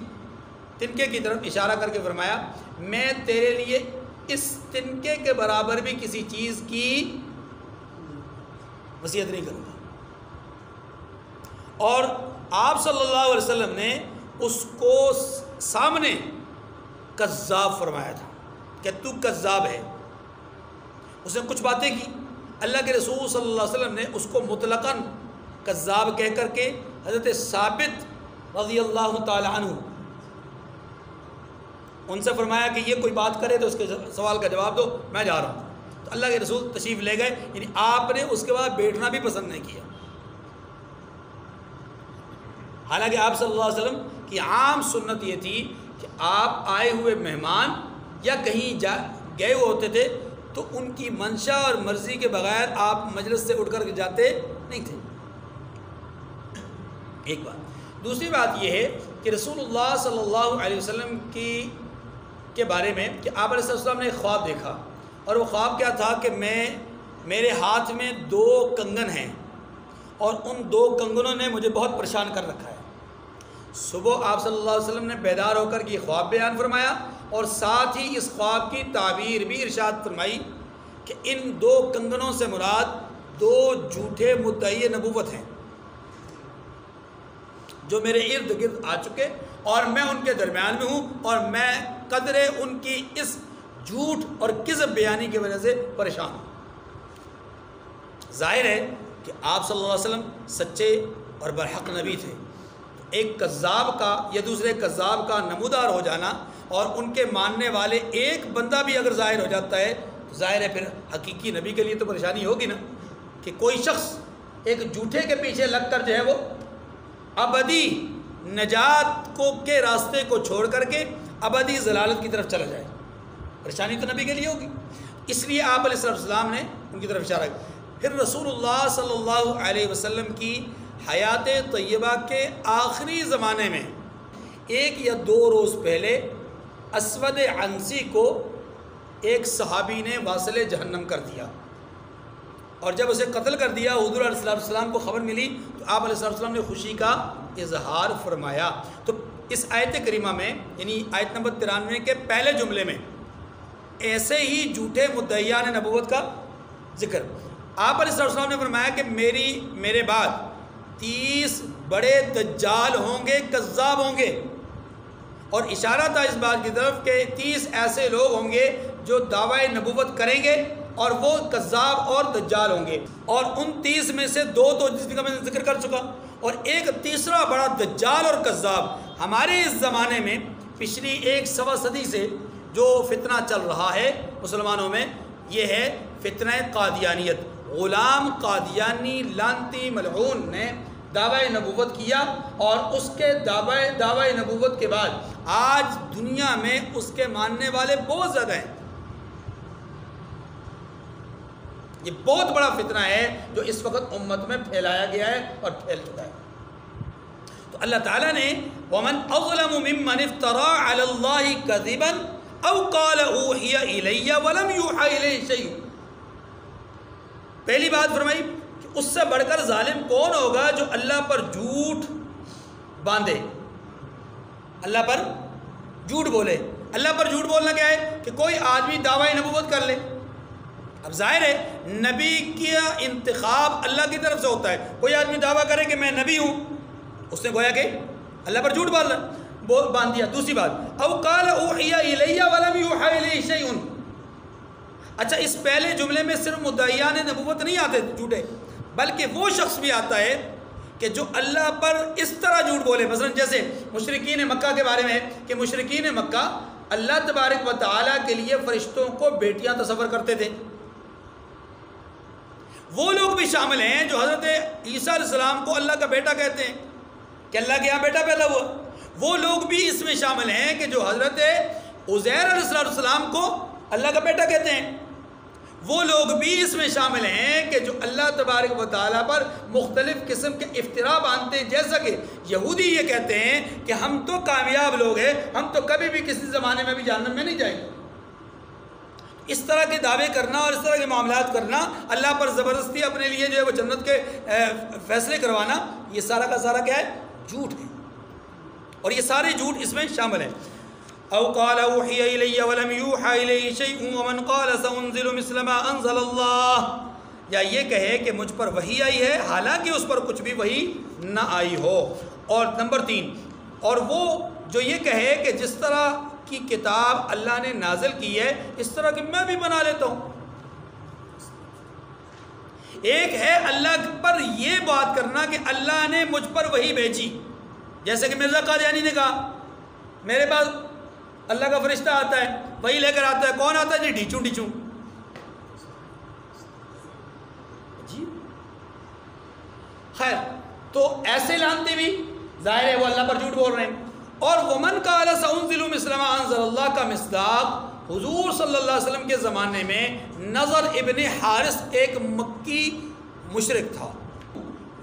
تنکے کی طرف اشارہ کر کے فرمایا میں تیرے لیے اس تنکے کے برابر بھی کسی چیز کی وصیت نہیں کروں گا، اور آپ صلی اللہ علیہ وسلم نے اس کو سامنے کذاب فرمایا تھا کہ تو کذاب ہے۔ اس نے کچھ باتیں کی، اللہ کے رسول صلی اللہ علیہ وسلم نے اس کو مطلقاً کذاب کہہ کر کے حضرت ثابت رضی اللہ تعالی عنہ ان سے فرمایا کہ یہ کوئی بات کرے تو اس کے سوال کا جواب دو، میں جا رہا ہوں۔ تو اللہ کے رسول تشریف لے گئے، یعنی آپ نے اس کے بعد بیٹھنا بھی پسند نہیں کیا، حالانکہ آپ صلی اللہ علیہ وسلم کی عام سنت یہ تھی کہ آپ آئے ہوئے مہمان یا کہیں گئے ہوئے ہوتے تھے تو ان کی منشا اور مرضی کے بغیر آپ مجلس سے اٹھ کر کے جاتے نہیں تھے۔ ایک بات، دوسری بات یہ ہے کہ رسول اللہ صلی اللہ علیہ وسلم کے بارے میں کہ آپ علیہ السلام نے ایک خواب دیکھا، اور وہ خواب کیا تھا کہ میرے ہاتھ میں 2 کنگن ہیں اور ان 2 کنگنوں نے مجھے بہت پریشان کر رکھا ہے۔ صبح آپ صلی اللہ علیہ وسلم نے بیدار ہو کر یہ خواب بیان فرمایا، اور ساتھ ہی اس خواب کی تعبیر بھی ارشاد فرمائی کہ ان 2 کنگنوں سے مراد 2 جھوٹے مدعی نبوت ہیں جو میرے ارد گرد آ چکے، اور میں ان کے درمیان میں ہوں، اور میں قدرے ان کی اس جھوٹ اور کذب بیانی کی وجہ سے پریشان ہوں۔ ظاہر ہے کہ آپ صلی اللہ علیہ وسلم سچے اور برحق نبی تھے، ایک کذاب کا یا دوسرے کذاب کا نمودار ہو جانا اور ان کے ماننے والے ایک بندہ بھی اگر ظاہر ہو جاتا ہے تو ظاہر ہے پھر حقیقی نبی کے لیے تو پریشانی ہوگی نا، کہ کوئی شخص ایک جھوٹے کے پیچھے لگ کر جو ہے وہ ابدی نجات کے راستے کو چھوڑ کر کے ابدی ضلالت کی طرف چلا جائے، پریشانی تو نبی کے لیے ہوگی۔ اس لیے آپ علیہ السلام نے ان کی طرف اشارہ کیا۔ پھر رسول اللہ صلی اللہ علیہ وسلم کی حیات طیبہ کے آخری زمانے میں 1 یا 2 روز پہلے اسود عنسی کو ایک صحابی نے واصل جہنم کر دیا، اور جب اسے قتل کر دیا حضور علیہ السلام کو خبر ملی تو آپ علیہ السلام نے خوشی کا اظہار فرمایا۔ تو اس آیت کریمہ میں یعنی آیت نمبر 93 کے پہلے جملے میں ایسے ہی جھوٹے مدعیان نبوت کا ذکر۔ آپ علیہ السلام نے فرمایا کہ میرے بعد 30 بڑے دجال ہوں گے، کذاب ہوں گے، اور اشارہ تھا اس بات کی طرف کہ 30 ایسے لوگ ہوں گے جو دعوی نبوت کریں گے اور وہ کذاب اور دجال ہوں گے، اور ان 30 میں سے 2 تو جس کا میں نے ذکر کر چکا، اور ایک تیسرا بڑا دجال اور کذاب ہمارے اس زمانے میں پچھلی 1 صدی سے جو فتنہ چل رہا ہے مسلمانوں میں، یہ ہے فتنہ قادیانیت۔ غلام قادیانی لعنتی ملعون نے دعوی نبوت کیا، اور اس کے دعوی نبوت کے بعد آج دنیا میں اس کے ماننے والے بہت زیادہ ہیں۔ یہ بہت بڑا فتنہ ہے جو اس وقت امت میں پھیلایا گیا ہے اور پھیل چکا ہے۔ تو اللہ تعالیٰ نے وَمَنْ أَظْلَمُ مِمَّنِ افْتَرَىٰ عَلَى اللَّهِ كَذِبًا أَوْ قَالَ أُوحِيَ إِلَيَّ وَلَمْ يُوحَ إِلَيْهِ شَيْءٌ۔ پہلی بات فرمائی کہ اس سے بڑھ کر ظالم کون ہوگا جو اللہ پر جھوٹ باندھے، اللہ پر جھوٹ بولے۔ اللہ پر جھوٹ بولنا کیا ہے کہ کوئی آدمی دعوی نبوت کر لے۔ اب ظاہر ہے نبی کا انتخاب اللہ کی طرف سے ہوتا ہے۔ کوئی آدمی دعویٰ کرے کہ میں نبی ہوں، اس نے گویا کہ اللہ پر جھوٹ باندھ دیا۔ دوسری بات او قال اوحی الی ولم یوحی الی شیء۔ اچھا، اس پہلے جملے میں صرف مدعیان نبوت نہیں آتے جھوٹے، بلکہ وہ شخص بھی آتا ہے کہ جو اللہ پر اس طرح جھوٹ بولے۔ مثلا جیسے مشرکین مکہ کے بارے میں ہے کہ مشرکین مکہ اللہ تبارک و تعالیٰ کے لیے فرشتوں کو بیٹیاں تصور کرتے تھے۔ وہ لوگ بھی شامل ہیں جو حضرت عیسیٰ علیہ السلام کو اللہ کا بیٹا کہتے ہیں کہ اللہ کے یہاں بیٹا پیدا ہوا۔ وہ لوگ بھی اس میں شامل ہیں کہ جو حضرت عزیر علیہ السلام کو اللہ کا بیٹا کہتے ہیں۔ وہ لوگ بھی اس میں شامل ہیں کہ جو اللہ تبارک و تعالیٰ پر مختلف قسم کے افتراء باندھتے ہیں، جیسا کہ یہودی یہ کہتے ہیں کہ ہم تو کامیاب لوگ ہیں، ہم تو کبھی بھی کسی زمانے میں بھی جہنم میں نہیں جائیں گے۔ اس طرح کے دعوے کرنا اور اس طرح کے معاملات کرنا، اللہ پر زبردستی اپنے لیے جو ہے وہ جنت کے فیصلے کروانا، یہ سارا کا سارا کیا ہے؟ جھوٹ ہے، اور یہ سارے جھوٹ اس میں شامل ہیں۔ او قال اوحی الی ولم یوحی الی شیء ومن قال سانزل مثل ما انزل اللہ، یا یہ کہے کہ مجھ پر وحی آئی ہے حالانکہ اس پر کچھ بھی وحی نہ آئی ہو۔ اور نمبر 3، اور وہ جو یہ کہے کہ جس طرح کی کتاب اللہ نے نازل کی ہے اس طرح کی میں بھی بنا لیتا ہوں۔ ایک ہے اللہ پر یہ بات کرنا کہ اللہ نے مجھ پر وحی بھیجی، جیسے کہ مرزا قادیانی نے کہا میرے پاس اللہ کا فرشتہ آتا ہے، وحی لے کر آتا ہے۔ کون آتا ہے جی؟ ڈھیچوں ڈھیچوں۔ جی خیر، تو ایسے لانتے بھی ظاہر ہے وہ اللہ پر جھوٹ بول رہے ہیں۔ اور ومن قال سانزل مثل ما انزل اللہ کا مصداق حضور صلی اللہ علیہ وسلم کے زمانے میں نضر ابن حارث ایک مکی مشرک تھا۔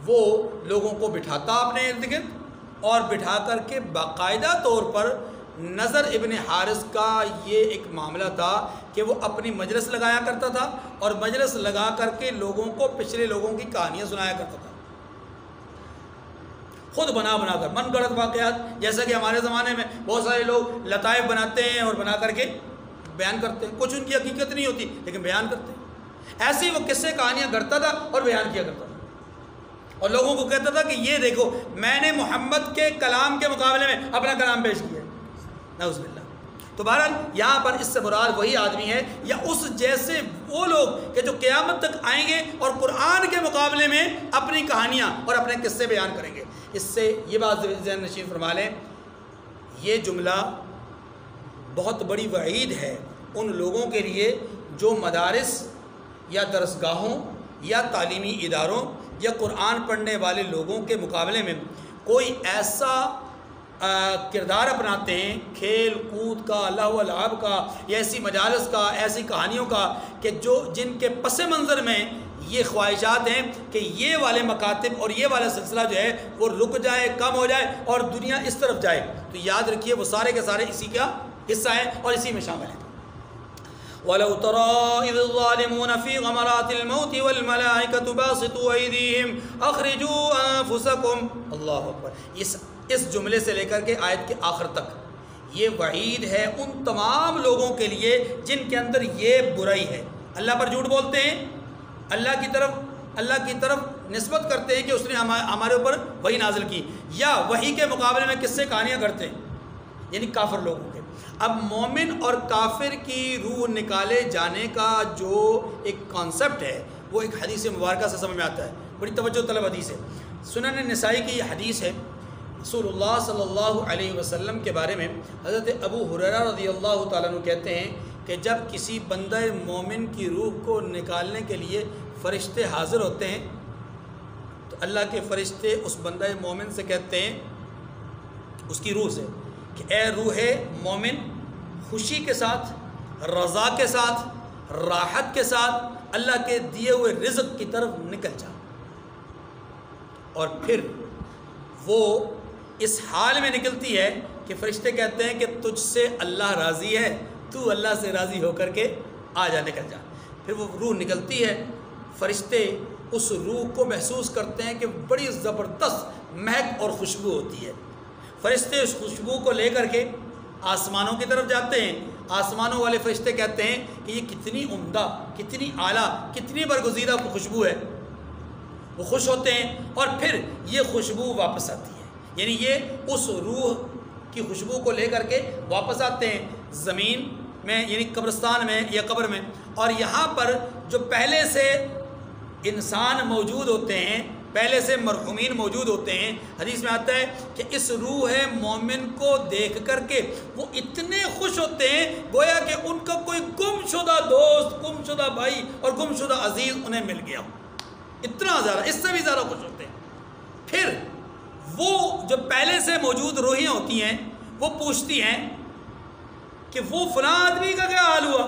وہ لوگوں کو بٹھاتا اپنے ارد گرد اور بٹھا کر کے باقاعدہ طور پر نضر ابن حارث کا یہ ایک معاملہ تھا کہ وہ اپنی مجلس لگایا کرتا تھا اور مجلس لگا کر کے لوگوں کو پچھلے لوگوں کی کہانیاں سنایا کرتا تھا، خود بنا کر من گڑت واقعات، جیسا کہ ہمارے زمانے میں بہت سارے لوگ لطائف بناتے ہیں اور بنا کر کے بیان کرتے ہیں۔ کچھ ان کی حقیقت نہیں ہوتی لیکن بیان کرتے ہیں۔ ایسے ہی وہ قصے کہانیاں گھڑتا تھا اور بیان کیا کرتا تھا، اور لوگوں کو کہتا تھا کہ یہ دیکھو میں نے محمد کے کلام کے مقابلے میں اپنا کلام پیش کیا ہے، نعوذ باللہ۔ تو بہرحال یہاں پر اس سے مراد وہی آدمی ہے یا اس جیسے وہ لوگ کہ جو قیامت تک آئیں گے اور قرآن کے مقابلے میں اپنی کہانیاں اور اپنے قصے بیان کریں گے۔ اس سے یہ بات ذہن نشین فرما لیں، یہ جملہ بہت بڑی وعید ہے ان لوگوں کے لیے جو مدارس یا درسگاہوں یا تعلیمی اداروں یا قرآن پڑھنے والے لوگوں کے مقابلے میں کوئی ایسا کردار اپناتے ہیں، کھیل کود کا، لہو و لعب کا، یا ایسی مجالس کا، ایسی کہانیوں کا کہ جن کے پس منظر میں یہ خواہشات ہیں کہ یہ والے مکاتب اور یہ والا سلسلہ جو ہے وہ رک جائے، کم ہو جائے اور دنیا اس طرف جائے، تو یاد رکھیے وہ سارے کے سارے اسی کا حصہ ہیں اور اسی میں شامل ہیں۔ وَلَوْ تَرَىٰ إِذِ الظَّالِمُونَ فِي غَمَرَاتِ الْمَوْتِ وَالْمَلَائِكَةُ بَاسِطُو أَيْدِيهِمْ أَخْرِجُوا أَنفُسَكُمْ۔ اللہ اکبر۔ اس جملے سے لے کر کے آیت کے آخر تک یہ وعید ہے ان تمام لوگوں کے لیے جن کے اندر یہ برائی ہے، اللہ پر جھوٹ بولتے ہیں، اللہ کی طرف نسبت کرتے ہیں کہ اس نے ہمارے اوپر وحی نازل کی، یا وحی کے مقابلے میں قصے کہانیاں کرتے ہیں، یعنی کافر لوگوں کے۔ اب مومن اور کافر کی روح نکالے جانے کا جو ایک کانسیپٹ ہے وہ ایک حدیث مبارکہ سے سمجھ میں آتا ہے، بڑی توجہ طلب حدیث ہے۔ سنن نسائی کی یہ حدیث ہے، رسول اللہ صلی اللہ علیہ وسلم کے بارے میں حضرت ابو ہریرہ رضی اللہ تعالیٰ عنہ کہتے ہیں کہ جب کسی بندہ مومن کی روح کو نکالنے کے لیے فرشتے حاضر ہوتے ہیں تو اللہ کے فرشتے اس بندہ مومن سے کہتے ہیں، اس کی روح سے، کہ اے روح مومن، خوشی کے ساتھ، رضا کے ساتھ، راحت کے ساتھ اللہ کے دیے ہوئے رزق کی طرف نکل جا۔ اور پھر وہ اس حال میں نکلتی ہے کہ فرشتے کہتے ہیں کہ تجھ سے اللہ راضی ہے، تو اللہ سے راضی ہو کر کے آ جا، نکل جا۔ پھر وہ روح نکلتی ہے، فرشتے اس روح کو محسوس کرتے ہیں کہ بڑی زبردست مہک اور خوشبو ہوتی ہے۔ فرشتے اس خوشبو کو لے کر کے آسمانوں کی طرف جاتے ہیں، آسمانوں والے فرشتے کہتے ہیں کہ یہ کتنی عمدہ، کتنی اعلیٰ، کتنی برگزیدہ خوشبو ہے، وہ خوش ہوتے ہیں اور پھر یہ خوشبو واپس آتی ہے، یعنی یہ اس روح کی خوشبو کو لے کر کے واپس آتے ہیں زمین میں، یعنی قبرستان میں یا قبر میں، اور یہاں پر جو پہلے سے انسان موجود ہوتے ہیں، پہلے سے مرحومین موجود ہوتے ہیں، حدیث میں آتا ہے کہ اس روح مومن کو دیکھ کر کے وہ اتنے خوش ہوتے ہیں گویا کہ ان کا کوئی گم شدہ دوست، گم شدہ بھائی اور گم شدہ عزیز انہیں مل گیا، اتنا زیادہ، اس سے بھی زیادہ خوش ہوتے ہیں۔ پھر وہ جو پہلے سے موجود روحیں ہوتی ہیں وہ پوچھتی ہیں کہ وہ فلاں آدمی کا کیا حال ہوا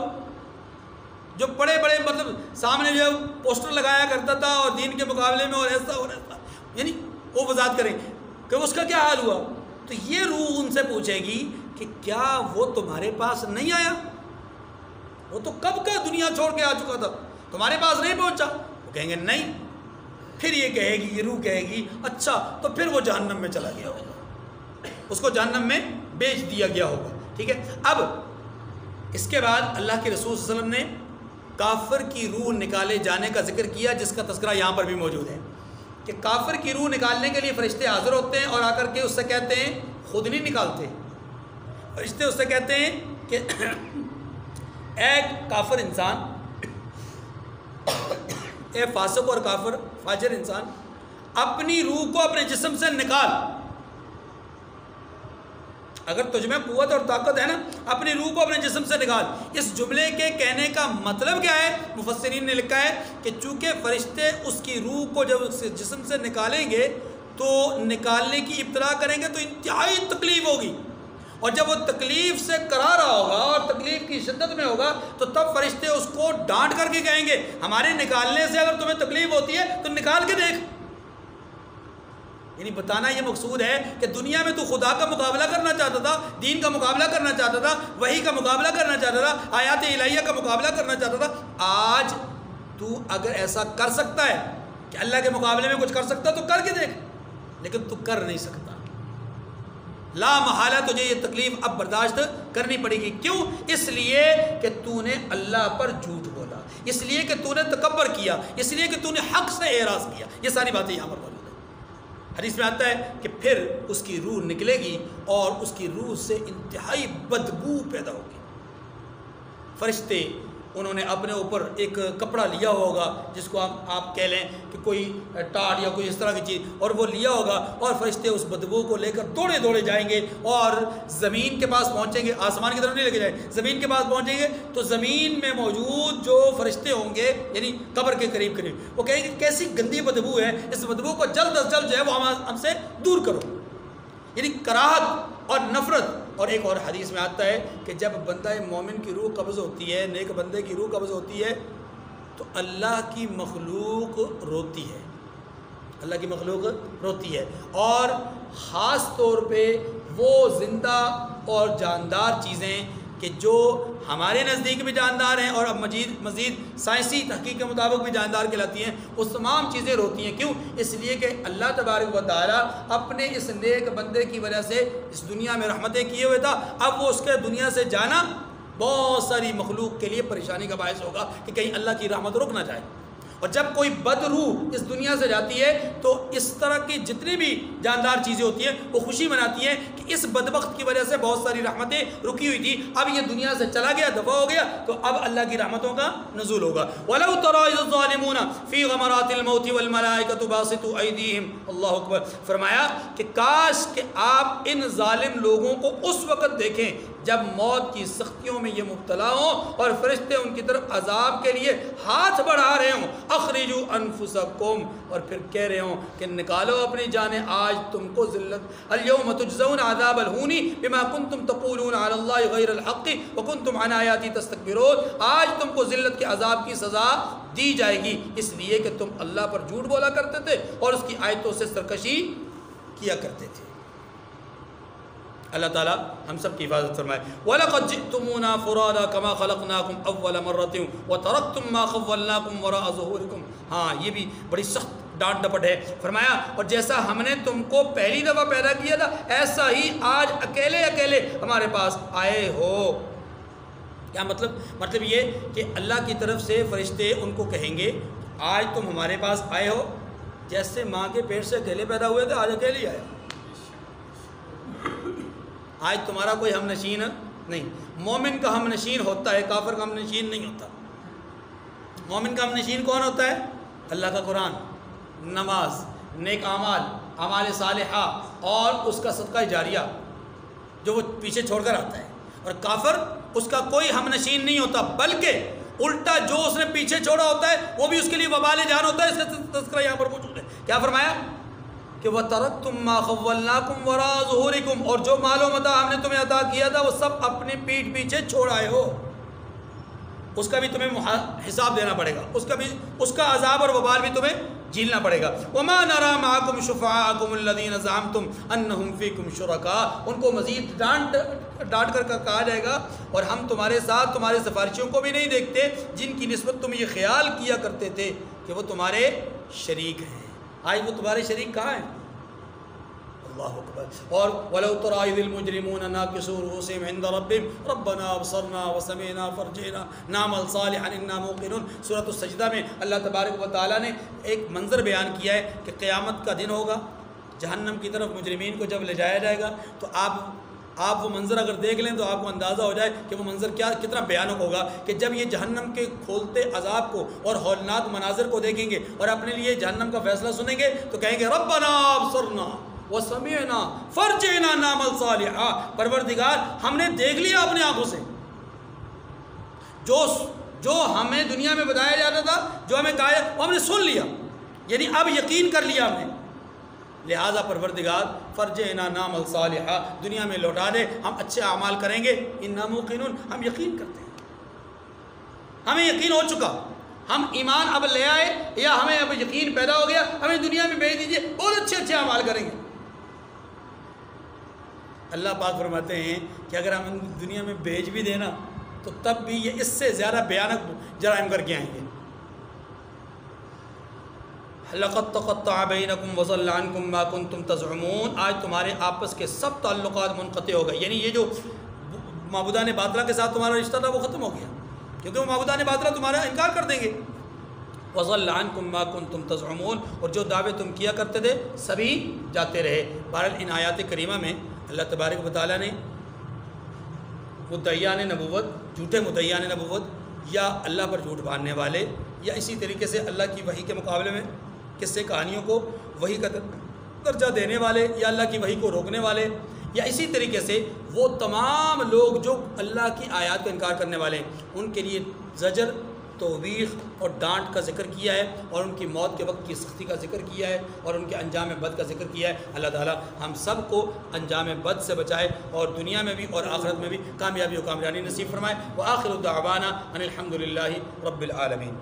جو بڑے بڑے مطلب سامنے جو پوسٹر لگایا کرتا تھا اور دین کے مقابلے میں اور ایسا اور ایسا، یعنی وہ وضاحت کریں کہ اس کا کیا حال ہوا، تو یہ روح ان سے پوچھے گی کہ کیا وہ تمہارے پاس نہیں آیا، وہ تو کب کا دنیا چھوڑ کے آ چکا تھا، تمہارے پاس نہیں پہنچا؟ وہ کہیں گے نہیں۔ پھر یہ کہے گی، یہ روح کہے گی اچھا تو پھر وہ جہنم میں چلا گیا ہوگا، اس کو جہنم میں بیچ دیا گیا ہوگا، ٹھیک ہے۔ اب اس کے بعد اللہ کے رسول صلی اللہ علیہ وسلم نے کافر کی روح نکالے جانے کا ذکر کیا، جس کا تذکرہ یہاں پر بھی موجود ہے کہ کافر کی روح نکالنے کے لیے فرشتے حاضر ہوتے ہیں اور آ کر کے اس سے کہتے ہیں، خود نہیں نکالتے فرشتے، اس سے کہتے ہیں کہ اے کافر انسان، اے فاسق اور کافر فاجر انسان، اپنی روح کو اپنے جسم سے نکال، اگر تجھ میں قوت اور طاقت ہے نا، اپنی روح کو اپنے جسم سے نکال۔ اس جملے کے کہنے کا مطلب کیا ہے؟ مفسرین نے لکھا ہے کہ چونکہ فرشتے اس کی روح کو جب اس جسم سے نکالیں گے تو نکالنے کی ابتدا کریں گے تو انتہائی تکلیف ہوگی، اور جب وہ تکلیف سے کرا رہا ہوگا اور تکلیف کی شدت میں ہوگا تو تب فرشتے اس کو ڈانٹ کر کے کہیں گے ہمارے نکالنے سے اگر تمہیں تکلیف ہوتی ہے تو نکال کے دیکھ۔ یعنی بتانا یہ مقصود ہے کہ دنیا میں تو خدا کا مقابلہ کرنا چاہتا تھا، دین کا مقابلہ کرنا چاہتا تھا، وحی کا مقابلہ کرنا چاہتا تھا، آیات الہیہ کا مقابلہ کرنا چاہتا تھا، آج تو اگر ایسا کر سکتا ہے کہ اللہ کے مقابلے میں کچھ کر سکتا تو کر کے دیکھ، لیکن تو کر نہیں سکتا، لا محالہ تجھے یہ تکلیف اب برداشت کرنی پڑے گی۔ کیوں؟ اس لیے کہ تو نے اللہ پر جھوٹ بولا، اس لیے کہ تو نے تکبر کیا، اس لیے کہ تو نے حق سے اعراض کیا، یہ ساری باتیں یہاں پر موجود ہیں۔ حدیث میں آتا ہے کہ پھر اس کی روح نکلے گی اور اس کی روح سے انتہائی بدبو پیدا ہوگی۔ فرشتے انہوں نے اپنے اوپر ایک کپڑا لیا ہوگا جس کو آپ کہہ لیں کہ کوئی ٹاٹ یا کوئی اس طرح کی چیز، اور وہ لیا ہوگا اور فرشتے اس بدبو کو لے کر دوڑے دوڑے جائیں گے اور زمین کے پاس پہنچیں گے، آسمان کی طرف نہیں لے کے جائیں، زمین کے پاس پہنچیں گے تو زمین میں موجود جو فرشتے ہوں گے یعنی قبر کے قریب قریب، وہ کہیں گے کیسی گندی بدبو ہے، اس بدبو کو جلد از جلد جو ہے وہ ہم سے دور کرو، یعنی کراہت اور نفرت۔ اور ایک اور حدیث میں آتا ہے کہ جب بندہ مومن کی روح قبض ہوتی ہے، نیک بندے کی روح قبض ہوتی ہے تو اللہ کی مخلوق روتی ہے، اللہ کی مخلوق روتی ہے، اور خاص طور پہ وہ زندہ اور جاندار چیزیں کہ جو ہمارے نزدیک بھی جاندار ہیں اور اب مزید سائنسی تحقیق کے مطابق بھی جاندار کہلاتی ہیں، وہ تمام چیزیں روتی ہیں۔ کیوں؟ اس لیے کہ اللہ تبارک و تعالیٰ اپنے اس نیک بندے کی وجہ سے اس دنیا میں رحمتیں کیے ہوئے تھا، اب وہ اس کے دنیا سے جانا بہت ساری مخلوق کے لیے پریشانی کا باعث ہوگا کہ کہیں اللہ کی رحمت رک نہ جائے۔ اور جب کوئی بد روح اس دنیا سے جاتی ہے تو اس طرح کی جتنی بھی جاندار چیزیں ہوتی ہیں وہ خوشی مناتی ہیں کہ اس بدبخت کی وجہ سے بہت ساری رحمتیں رکی ہوئی تھی، اب یہ دنیا سے چلا گیا، دفع ہو گیا، تو اب اللہ کی رحمتوں کا نزول ہوگا۔ وَلَوْ تَرَىٰ إِذِ الظَّالِمُونَ فِي غَمَرَاتِ الْمَوْتِ وَالْمَلَائِكَةُ بَاسِطُو أَيْدِيهِمْ، اللہ اکبر، فرمایا کہ کاش کہ آپ ان ظالم لوگوں کو اس وقت دیکھیں جب موت کی سختیوں میں یہ مبتلا ہوں اور فرشتے ان کی طرف عذاب کے لیے ہاتھ بڑھا رہے ہوں، اخرجوا انفسکم، اور پھر کہہ رہے ہوں کہ نکالو اپنی جانیں، آج تم کو ذلت، الیوم تجزون عذاب الہون بما کنتم تقولون علی اللہ غیر الحق وکنتم عن آیاتی تستکبرون، آج تم کو ذلت کے عذاب کی سزا دی جائے گی اس لیے کہ تم اللہ پر جھوٹ بولا کرتے تھے اور اس کی آیتوں سے سرکشی کیا کرتے تھے۔ اللہ تعالیٰ ہم سب کی حفاظت فرمائے۔ وَلَقَدْ جِئْتُمُونَا فُرَادَىٰ كَمَا خَلَقْنَاكُمْ أَوَّلَ مَرَّةٍ وَتَرَكْتُم مَّا خَوَّلْنَاكُمْ وَرَاءَ ظُهُورِكُمْ، ہاں یہ بھی بڑی سخت ڈانٹ ڈپٹ ہے۔ فرمایا اور جیسا ہم نے تم کو پہلی دفعہ پیدا کیا تھا ایسا ہی آج اکیلے اکیلے ہمارے پاس آئے ہو۔ کیا مطلب یہ کہ اللہ کی طرف سے فرشتے ان کو کہیں گے آج تم ہمارے پاس آئے ہو، جیسے ماں کے پیٹ سے اکیلے پیدا ہوئے تھے آج اکیلے آئے، آج تمہارا کوئی ہم نشین نہیں۔ مومن کا ہم نشین ہوتا ہے، کافر کا ہم نشین نہیں ہوتا۔ مومن کا ہم نشین کون ہوتا ہے؟ اللہ کا قرآن، نماز، نیک اعمال، اعمال صالحہ اور اس کا صدقہ جاریہ جو وہ پیچھے چھوڑ کر آتا ہے۔ اور کافر اس کا کوئی ہم نشین نہیں ہوتا، بلکہ الٹا جو اس نے پیچھے چھوڑا ہوتا ہے وہ بھی اس کے لیے وبال جان ہوتا ہے۔ اس کا تذکرہ یہاں پر موجود ہے۔ کیا فرمایا کہ وَتَرَكْتُم مَّا خَوَّلْنَاكُمْ وَرَاءَ ظُهُورِكُمْ، اور جو مال و متاع ہم نے تمہیں عطا کیا تھا وہ سب اپنی پیٹھ پیچھے چھوڑ آئے ہو، اس کا بھی تمہیں حساب دینا پڑے گا، اس کا عذاب اور وبال بھی تمہیں جھیلنا پڑے گا۔ وَمَا نَرَىٰ مَعَكُمْ شُفَعَاءَكُمُ الَّذِينَ زَعَمْتُمْ أَنَّهُمْ فِيكُمْ شُرَكَاءُ، ان کو مزید ڈانٹ کر کہا جائے گا اور ہم تمہارے ساتھ تمہارے سفارشیوں کو بھی نہیں دیکھتے جن کی نسبت تم یہ خیال کیا کرتے تھے کہ وہ تمہارے شریک ہیں، آج وہ تمہارے شریک کہاں ہیں؟ اللہ اکبر۔ اور وَلَوْ تَرَىٰ إِذِ الْمُجْرِمُونَ نَاكِسُو رُءُوسِهِمْ عِندَ رَبِّهِمْ رَبَّنَا أَبْصَرْنَا وَسَمِعْنَا فَارْجِعْنَا نَعْمَلْ صَالِحًا إِنَّا مُوقِنُونَ۔ سورۃ السجدہ میں اللہ تبارک و تعالیٰ نے ایک منظر بیان کیا ہے کہ قیامت کا دن ہوگا، جہنم کی طرف مجرمین کو جب لے جایا جائے گا تو آپ وہ منظر اگر دیکھ لیں تو آپ کو اندازہ ہو جائے کہ وہ منظر کتنا بھیانک ہوگا کہ جب یہ جہنم کے کھولتے عذاب کو اور ہولناک مناظر کو دیکھیں گے اور اپنے لیے جہنم کا فیصلہ سنیں گے تو کہیں گے ربنا ابصرنا وسمعنا فرجعنا نعمل صالحا، پروردگار ہم نے دیکھ لیا اپنی آنکھوں سے جو ہمیں دنیا میں بتایا جاتا تھا، جو ہمیں کہا وہ ہم نے سن لیا، یعنی اب یقین کر لیا ہم نے، لہٰذا پروردگار فرجعنا نعمل صالحا، دنیا میں لوٹا دے، ہم اچھے اعمال کریں گے، انا موقنون، ہم یقین کرتے ہیں، ہمیں یقین ہو چکا، ہم ایمان اب لے آئے یا ہمیں اب یقین پیدا ہو گیا، ہمیں دنیا میں بھیج دیجئے، بہت اچھے اعمال کریں گے۔ اللہ پاک فرماتے ہیں کہ اگر ہم دنیا میں بھیج بھی دینا تو تب بھی یہ اس سے زیادہ بھیانک جرائم کر کے آئیں گے۔ لَقَدْ تَقَطَّعَ بَيْنَكُمْ وَضَلَّ عَنْكُمْ مَا كُنْتُمْ تَزْعُمُونَ، آج تمہارے آپس کے سب تعلقات منقطع ہو گئے، یعنی یہ جو معبودان باطلہ کے ساتھ تمہارا رشتہ تھا وہ ختم ہو گیا، کیونکہ وہ معبودان باطلہ تمہارا انکار کر دیں گے۔ وَضَلَّ عَنْكُمْ مَا كُنْتُمْ تَزْعُمُونَ، اور جو دعوے تم کیا کرتے تھے سبھی جاتے رہے۔ بہرحال ان آیات کریمہ میں اللہ تبارک و تعالیٰ نے مدعیان نبوت، جھوٹے مدعیان نبوت یا اللہ پر جھوٹ باندھنے والے، یا اسی طریقے سے اللہ کی وحی کے مقابلے میں قصے کہانیوں کو وحی کا درجہ دینے والے یا اللہ کی وحی کو روکنے والے، یا اسی طریقے سے وہ تمام لوگ جو اللہ کی آیات کا انکار کرنے والے ہیں، ان کے لیے زجر، توبیخ اور ڈانٹ کا ذکر کیا ہے، اور ان کی موت کے وقت کی سختی کا ذکر کیا ہے، اور ان کے انجام بد کا ذکر کیا ہے۔ اللہ تعالی ہم سب کو انجام بد سے بچائے اور دنیا میں بھی اور آخرت میں بھی کامیابی و کامیابی نصیب فرمائے۔ وآخر دعوانا ان الحمد للہ رب العالمین۔